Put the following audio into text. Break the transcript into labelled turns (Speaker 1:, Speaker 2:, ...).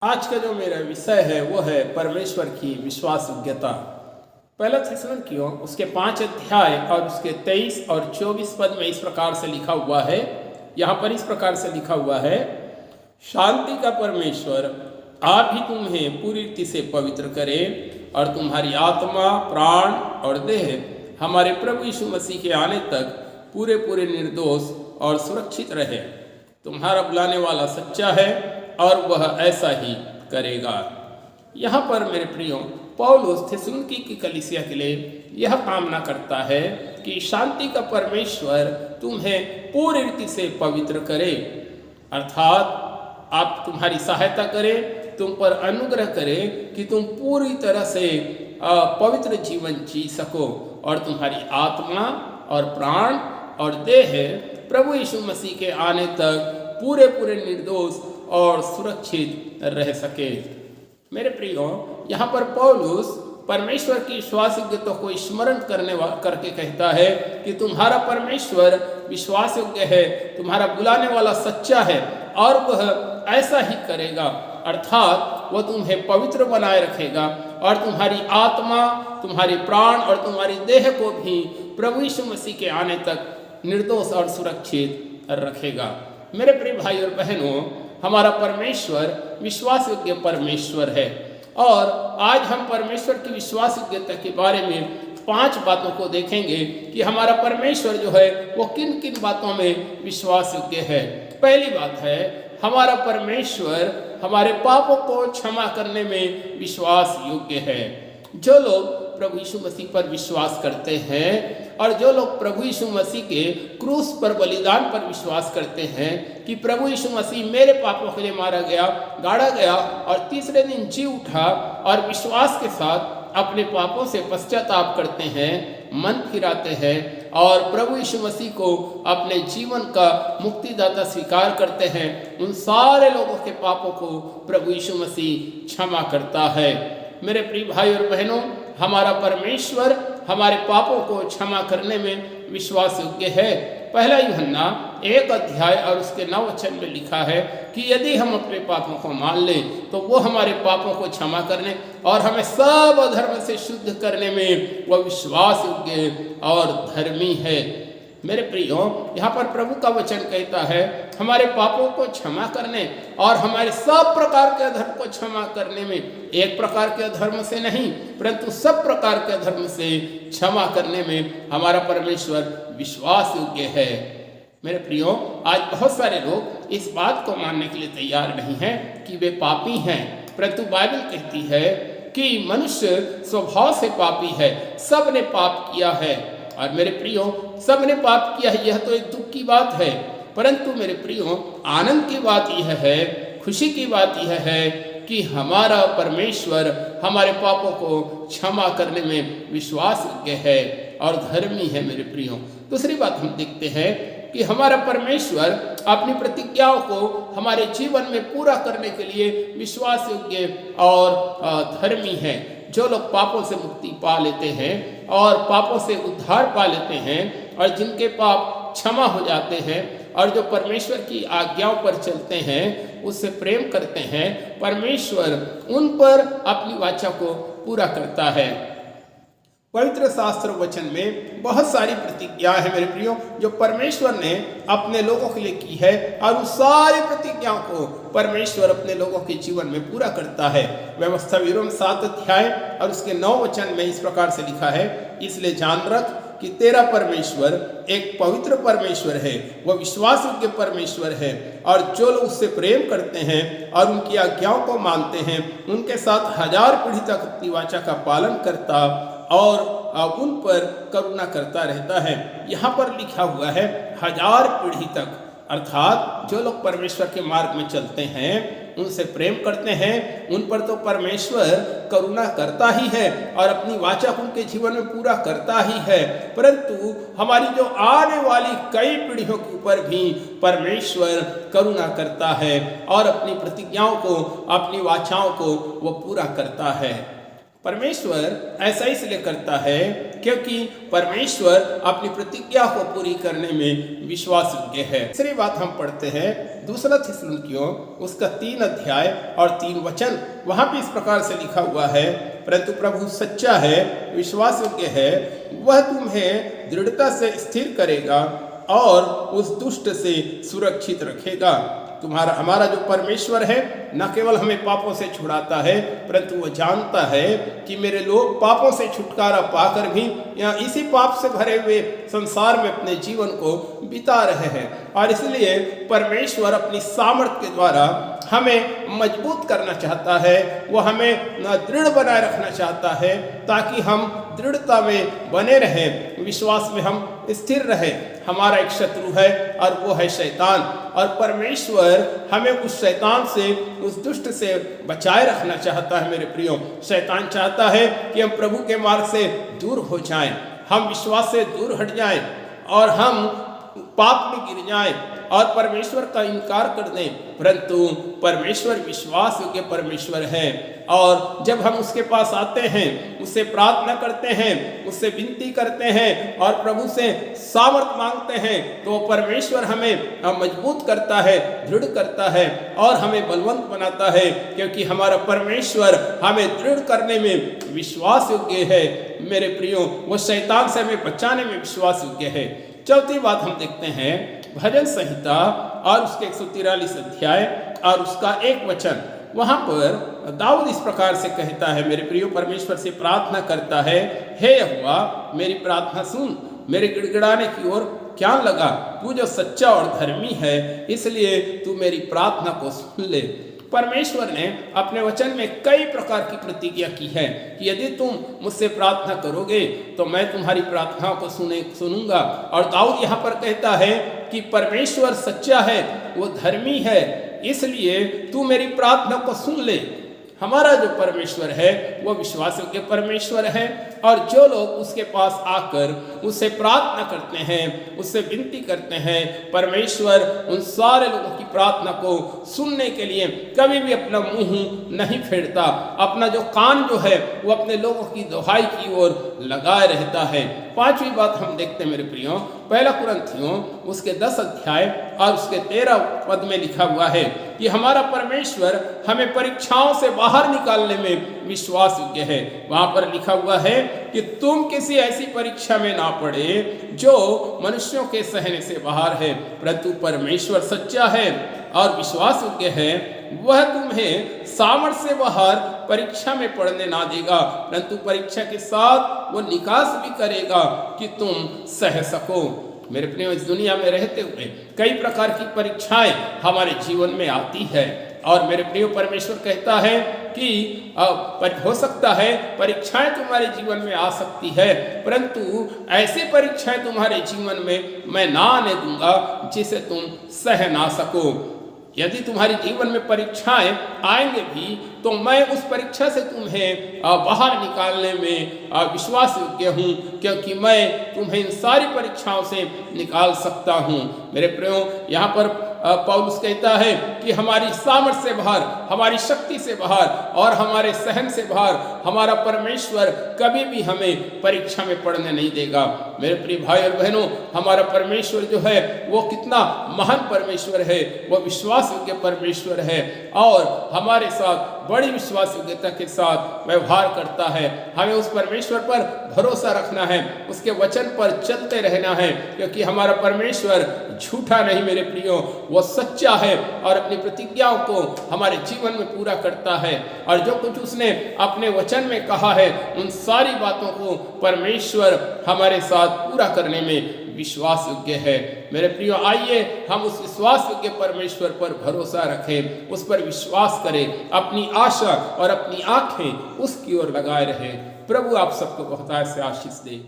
Speaker 1: आज का जो मेरा विषय है वो है परमेश्वर की विश्वास योग्यता। पहला थिस्सलुनीकियों उसके 5 अध्याय और उसके 23 और 24 पद में इस प्रकार से लिखा हुआ है। यहाँ पर इस प्रकार से लिखा हुआ है, शांति का परमेश्वर आप ही तुम्हें पूरी रीति से पवित्र करे और तुम्हारी आत्मा, प्राण और देह हमारे प्रभु यीशु मसीह के आने तक पूरे पूरे निर्दोष और सुरक्षित रहे। तुम्हारा बुलाने वाला सच्चा है और वह ऐसा ही करेगा। यहाँ पर मेरे प्रियो पौलुस थिस्सलुनीकी की कलीसिया के लिए यह कामना करता है कि शांति का परमेश्वर तुम्हें पूरी रीति से पवित्र करे, अर्थात आप तुम्हारी सहायता करे, तुम पर अनुग्रह करे कि तुम पूरी तरह से पवित्र जीवन जी सको और तुम्हारी आत्मा और प्राण और देह प्रभु यीशु मसीह के आने तक पूरे पूरे निर्दोष और सुरक्षित रह सके। मेरे प्रियो, यहाँ पर पौलुस परमेश्वर की विश्वास योग्यता को स्मरण करके कहता है कि तुम्हारा परमेश्वर विश्वास योग्य है, तुम्हारा बुलाने वाला सच्चा है और वह ऐसा ही करेगा, अर्थात वह तुम्हें पवित्र बनाए रखेगा और तुम्हारी आत्मा, तुम्हारी प्राण और तुम्हारी देह को भी प्रभु यीशु मसीह के आने तक निर्दोष और सुरक्षित रखेगा। मेरे प्रिय भाई और बहनों, हमारा परमेश्वर विश्वास योग्य परमेश्वर है और आज हम परमेश्वर की विश्वास योग्यता के बारे में 5 बातों को देखेंगे कि हमारा परमेश्वर जो है वो किन किन बातों में विश्वास योग्य है। पहली बात है, हमारा परमेश्वर हमारे पापों को क्षमा करने में विश्वास योग्य है। जो लोग प्रभु यीशु मसीह पर विश्वास करते हैं और जो लोग प्रभु यीशु मसीह के क्रूस पर बलिदान पर विश्वास करते हैं कि प्रभु यीशु मसीह मेरे पापों के लिए मारा गया, गाड़ा गया और तीसरे दिन जी उठा, और विश्वास के साथ अपने पापों से पश्चाताप करते हैं, मन फिराते हैं और प्रभु यीशु मसीह को अपने जीवन का मुक्तिदाता स्वीकार करते हैं, उन सारे लोगों के पापों को प्रभु यीशु मसीह क्षमा करता है। मेरे प्रिय भाई और बहनों, हमारा परमेश्वर हमारे पापों को क्षमा करने में विश्वास योग्य है। पहला यूहन्ना 1 अध्याय और उसके 9 वचन में लिखा है कि यदि हम अपने पापों को मान लें तो वो हमारे पापों को क्षमा करने और हमें सब अधर्म से शुद्ध करने में वह विश्वास योग्य और धर्मी है। मेरे प्रियो, यहाँ पर प्रभु का वचन कहता है हमारे पापों को क्षमा करने और हमारे सब प्रकार के अधर्म को क्षमा करने में, एक प्रकार के अधर्म से नहीं परंतु सब प्रकार के अधर्म से क्षमा करने में हमारा परमेश्वर विश्वास योग्य है। मेरे प्रियो, आज बहुत सारे लोग इस बात को मानने के लिए तैयार नहीं हैं कि वे पापी हैं, परंतु बाइबल कहती है कि मनुष्य स्वभाव से पापी है, सब ने पाप किया है। और मेरे प्रियो, सब ने पाप किया है, यह तो एक दुख की बात है, परंतु मेरे प्रियो आनंद की बात यह है, खुशी की बात यह है कि हमारा परमेश्वर हमारे पापों को क्षमा करने में विश्वास योग्य है और धर्मी है। मेरे प्रियो, दूसरी बात हम देखते हैं कि हमारा परमेश्वर अपनी प्रतिज्ञाओं को हमारे जीवन में पूरा करने के लिए विश्वास योग्य और धर्मी है। जो लोग पापों से मुक्ति पा लेते हैं और पापों से उद्धार पा लेते हैं और जिनके पाप क्षमा हो जाते हैं और जो परमेश्वर की आज्ञाओं पर चलते हैं, उससे प्रेम करते हैं, परमेश्वर उन पर अपनी वाचा को पूरा करता है। पवित्र शास्त्र वचन में बहुत सारी प्रतिज्ञा है मेरे प्रियो जो परमेश्वर ने अपने लोगों के लिए की है और उन सारी प्रतिज्ञाओं को परमेश्वर अपने लोगों के जीवन में पूरा करता है। व्यवस्था विवरण 7 अध्याय और उसके 9 वचन में इस प्रकार से लिखा है, इसलिए जान रख कि तेरा परमेश्वर एक पवित्र परमेश्वर है, वह विश्वास योग्य परमेश्वर है और जो लोग उससे प्रेम करते हैं और उनकी आज्ञाओं को मानते हैं उनके साथ 1000 पीढ़ी तक अपनी वाचा का पालन करता और उन पर करुणा करता रहता है। यहाँ पर लिखा हुआ है 1000 पीढ़ी तक, अर्थात जो लोग परमेश्वर के मार्ग में चलते हैं, उनसे प्रेम करते हैं, उन पर तो परमेश्वर करुणा करता ही है और अपनी वाचा उनके जीवन में पूरा करता ही है, परंतु हमारी जो आने वाली कई पीढ़ियों के ऊपर भी परमेश्वर करुणा करता है और अपनी प्रतिज्ञाओं को, अपनी वाचाओं को वो पूरा करता है। परमेश्वर ऐसा इसलिए करता है क्योंकि परमेश्वर अपनी प्रतिज्ञा को पूरी करने में विश्वास योग्य है। तीसरी बात हम पढ़ते हैं दूसरा थिस्सलुनीकियों उसका 3 अध्याय और 3 वचन। वहां भी इस प्रकार से लिखा हुआ है, परंतु प्रभु सच्चा है, विश्वास योग्य है, वह तुम्हें दृढ़ता से स्थिर करेगा और उस दुष्ट से सुरक्षित रखेगा। हमारा जो परमेश्वर है न केवल हमें पापों से छुड़ाता है, परंतु वो जानता है कि मेरे लोग पापों से छुटकारा पाकर भी या इसी पाप से भरे हुए संसार में अपने जीवन को बिता रहे हैं। और इसलिए परमेश्वर अपनी सामर्थ्य के द्वारा हमें मजबूत करना चाहता है, वो हमें दृढ़ बनाए रखना चाहता है ताकि हम दृढ़ता में बने रहें, विश्वास में हम स्थिर रहें। हमारा एक शत्रु है और वो है शैतान, और परमेश्वर हमें उस शैतान से, उस दुष्ट से बचाए रखना चाहता है। मेरे प्रियो, शैतान चाहता है कि हम प्रभु के मार्ग से दूर हो जाएं, हम विश्वास से दूर हट जाएं और हम पाप में गिर जाएं और परमेश्वर का इनकार कर दें। परंतु परमेश्वर विश्वास योग्य परमेश्वर है, और जब हम उसके पास आते हैं, उससे प्रार्थना करते हैं, उससे विनती करते हैं और प्रभु से सामर्थ मांगते हैं, तो परमेश्वर हमें मजबूत करता है, दृढ़ करता है और हमें बलवंत बनाता है, क्योंकि हमारा परमेश्वर हमें दृढ़ करने में विश्वास योग्य है। मेरे प्रियो, वो शैतान से हमें बचाने में विश्वास योग्य है। चौथी बात हम देखते हैं भजन संहिता और उसके 143 अध्याय और उसका 1 वचन। वहां पर दाऊद इस प्रकार से कहता है, मेरे प्रियो, परमेश्वर से प्रार्थना करता है, हे यहोवा मेरी प्रार्थना सुन, मेरे गिड़गिड़ाने की ओर क्या लगा, तू जो सच्चा और धर्मी है इसलिए तू मेरी प्रार्थना को सुन ले। परमेश्वर ने अपने वचन में कई प्रकार की प्रतिज्ञा की है कि यदि तुम मुझसे प्रार्थना करोगे तो मैं तुम्हारी प्रार्थनाओं को सुनूंगा। और दाऊद यहाँ पर कहता है कि परमेश्वर सच्चा है, वो धर्मी है, इसलिए तू मेरी प्रार्थना को सुन ले। हमारा जो परमेश्वर है वो विश्वास योग्य परमेश्वर है, और जो लोग उसके पास आकर उससे प्रार्थना करते हैं, उससे विनती करते हैं, परमेश्वर उन सारे लोगों की प्रार्थना को सुनने के लिए कभी भी अपना मुंह नहीं फेरता, अपना जो कान जो है वो अपने लोगों की दुहाई की ओर लगाए रहता है। 5वीं बात हम देखते हैं मेरे प्रियो, 1 कुरिन्थियों उसके 10 अध्याय और उसके 13 पद में लिखा हुआ है कि हमारा परमेश्वर हमें परीक्षाओं से बाहर निकालने में विश्वास योग्य है। वहां पर लिखा हुआ है कि तुम किसी ऐसी परीक्षा में ना पड़े जो मनुष्यों के सहने से बाहर है, परंतु परमेश्वर सच्चा है और विश्वास योग्य है, वह तुम्हें सामर्थ्य से बाहर परीक्षा में पड़ने ना देगा, परंतु परीक्षा के साथ वो निकास भी करेगा कि तुम सह सको। मेरे प्रियो, इस दुनिया में रहते हुए कई प्रकार की परीक्षाएं हमारे जीवन में आती है, और मेरे प्रियो परमेश्वर कहता है कि हो सकता है परीक्षाएं तुम्हारे जीवन में आ सकती है, परंतु ऐसी परीक्षाएं तुम्हारे जीवन में मैं ना आने दूंगा जिसे तुम सह ना सको। यदि तुम्हारे जीवन में परीक्षाएं आएंगे भी तो मैं उस परीक्षा से तुम्हें बाहर निकालने में विश्वास योग्य हूँ, क्योंकि मैं तुम्हें इन सारी परीक्षाओं से निकाल सकता हूँ। मेरे प्रियो, यहाँ पर पौलुस कहता है कि हमारी सामर्थ्य से बाहर, हमारी शक्ति से बाहर और हमारे सहन से बाहर हमारा परमेश्वर कभी भी हमें परीक्षा में पड़ने नहीं देगा। मेरे प्रिय भाई और बहनों, हमारा परमेश्वर जो है वो कितना महान परमेश्वर है, वो विश्वास योग्य परमेश्वर है और हमारे साथ बड़ी विश्वास योग्यता के साथ व्यवहार करता है। हमें उस परमेश्वर पर भरोसा रखना है, उसके वचन पर चलते रहना है, क्योंकि हमारा परमेश्वर झूठा नहीं मेरे प्रियो, वो सच्चा है और अपनी प्रतिज्ञाओं को हमारे जीवन में पूरा करता है। और जो कुछ उसने अपने वचन में कहा है उन सारी बातों को परमेश्वर हमारे साथ पूरा करने में विश्वास योग्य है। मेरे प्रियो, आइए हम उस विश्वास योग्य परमेश्वर पर भरोसा रखें, उस पर विश्वास करें, अपनी आशा और अपनी आंखें उसकी ओर लगाए रहें। प्रभु आप सबको बहुत से आशीष दे।